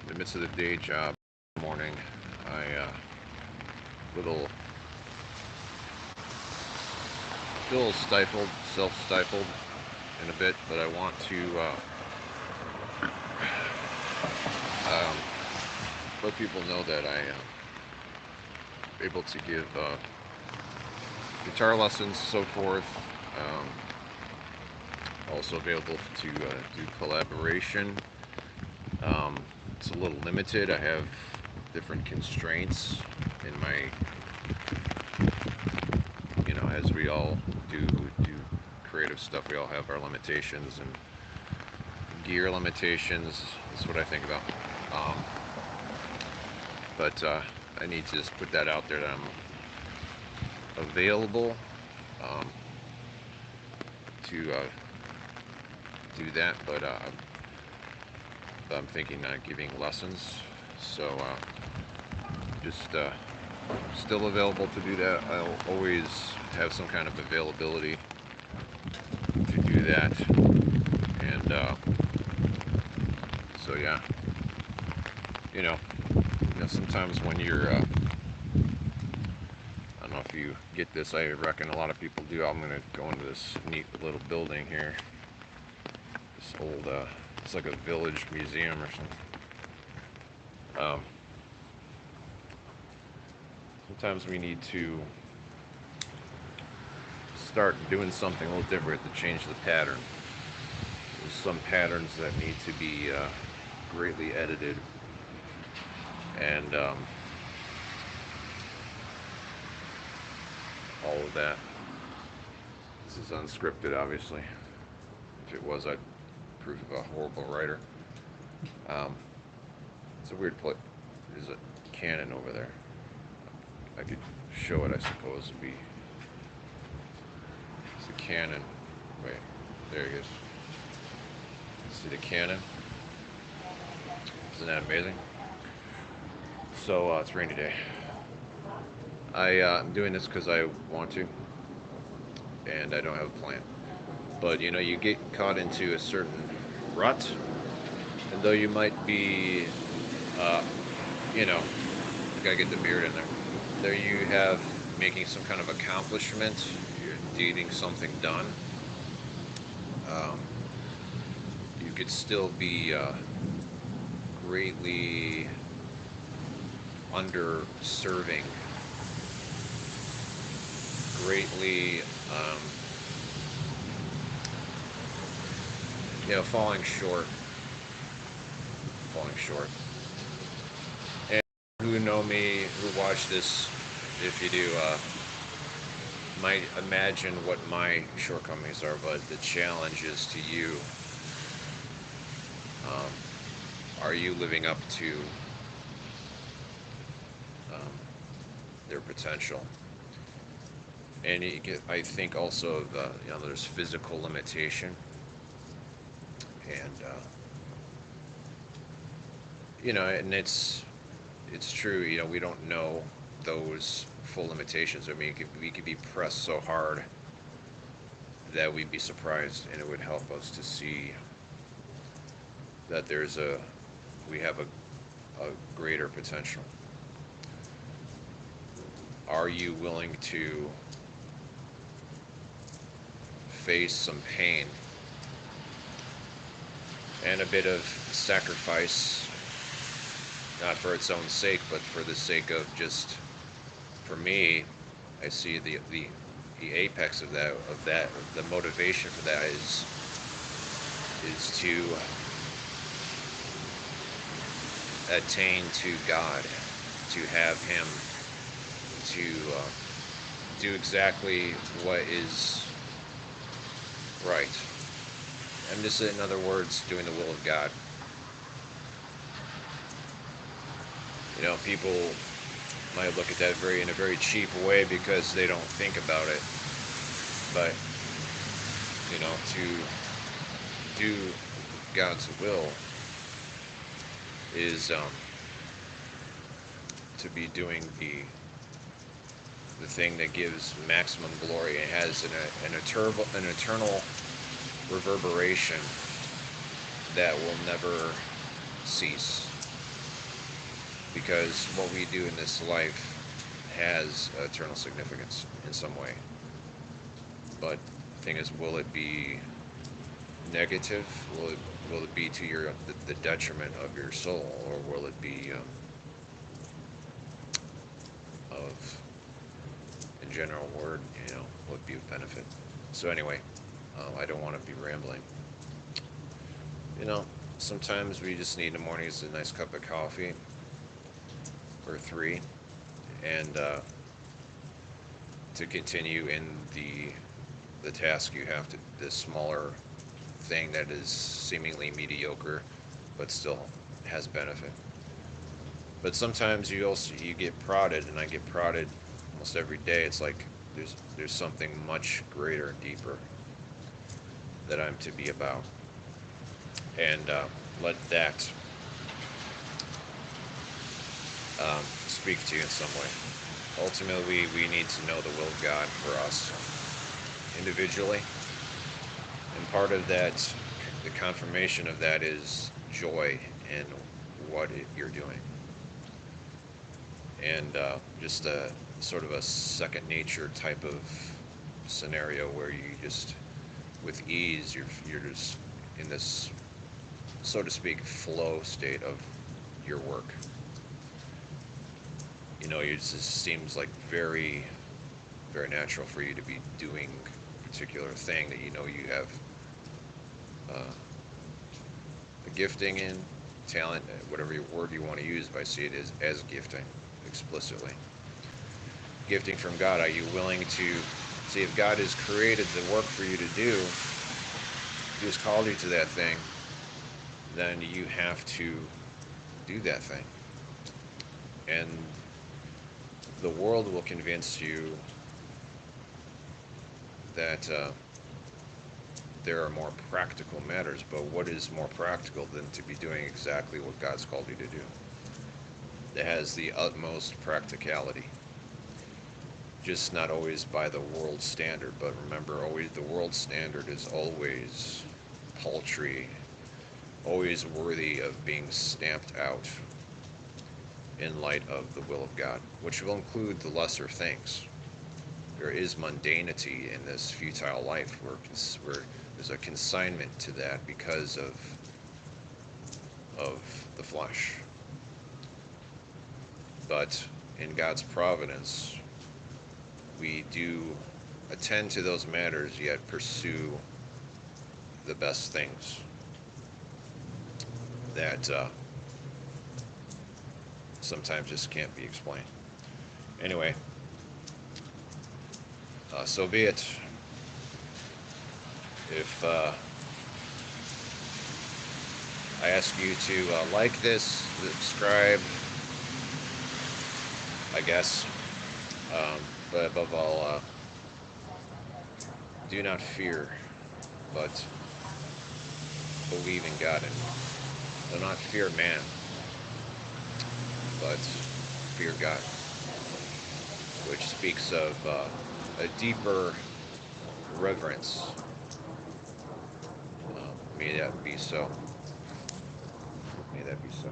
in the midst of the day job in the morning. I little feel a little stifled, self-stifled in a bit, but I want to um, let people know that I am able to give guitar lessons, so forth. Um, Also available to do collaboration. It's a little limited. I have different constraints in my, as we all do creative stuff, we all have our limitations and gear limitations. That's what I think about. Um, but I need to just put that out there that I'm available um, to do that, but I'm thinking giving lessons, so just still available to do that. I'll always have some kind of availability to do that, and so yeah, you know, sometimes when you're I don't know if you get this. I reckon a lot of people do. I'm gonna go into this neat little building here. This old, it's like a village museum or something. Um, Sometimes we need to start doing something a little different to change the pattern. There's some patterns that need to be greatly edited, and all of that. This is unscripted, obviously. If it was, I'd prove a horrible writer. Um, it's a weird place. There's a cannon over there. I could show it, I suppose. It's a cannon. Wait, there he is. See the cannon? Isn't that amazing? So it's a rainy day. I'm doing this because I want to, and I don't have a plan. But you get caught into a certain rut, and though you might be, uh, you know, you gotta get the beard in there. There you have making some kind of accomplishment. You're needing something done. Um, you could still be greatly underserving, greatly, falling short, falling short. And who know me, who watch this, if you do, might imagine what my shortcomings are, but the challenge is to you. Um, are you living up to um, their potential? And I think also there's physical limitation, and and it's true. We don't know those full limitations. I mean, we could be pressed so hard that we'd be surprised, and it would help us to see that we have a greater potential. Are you willing to face some pain and a bit of sacrifice, not for its own sake, but for the sake of just, for me, I see the apex of that, the motivation for that is to attain to God, to have Him, to do exactly what is right. And just in other words, doing the will of God. People might look at that in a very cheap way because they don't think about it. But to do God's will is to be doing the thing that gives maximum glory. It has an eternal reverberation that will never cease. because what we do in this life has eternal significance in some way. But the thing is, will it be negative? Will it be to the detriment of your soul, or will it be of, in general word, will it be of benefit? So anyway, I don't want to be rambling. You know, sometimes we just need in the mornings a nice cup of coffee or three, and to continue in the task you have to, this smaller thing that is seemingly mediocre, but still has benefit. But sometimes you get prodded, and I get prodded almost every day. It's like there's something much greater and deeper that I'm to be about, and let that speak to you in some way. Ultimately, we need to know the will of God for us individually, and part of that, the confirmation of that, is joy in what you're doing, and just a sort of a second nature type of scenario where you just, with ease, you're just in this, so to speak, flow state of your work. It just seems like very, very natural for you to be doing a particular thing that you have a gifting in, talent, whatever word you want to use, but I see it as gifting explicitly. Gifting from God. Are you willing to see if God has created the work for you to do? He has called you to that thing, then you have to do that thing. And the world will convince you that there are more practical matters, but what is more practical than to be doing exactly what God's called you to do? That has the utmost practicality. Just not always by the world standard, but remember, always the world standard is always paltry, always worthy of being stamped out in light of the will of God, which will include the lesser things. There is mundanity in this futile life where there's a consignment to that because of the flesh. But in God's providence, we do attend to those matters, yet pursue the best things that sometimes just can't be explained. Anyway, so be it. If I ask you to like this, subscribe, I guess, but above all, do not fear, but believe in God, and do not fear man, but fear God, which speaks of a deeper reverence. May that be so. May that be so.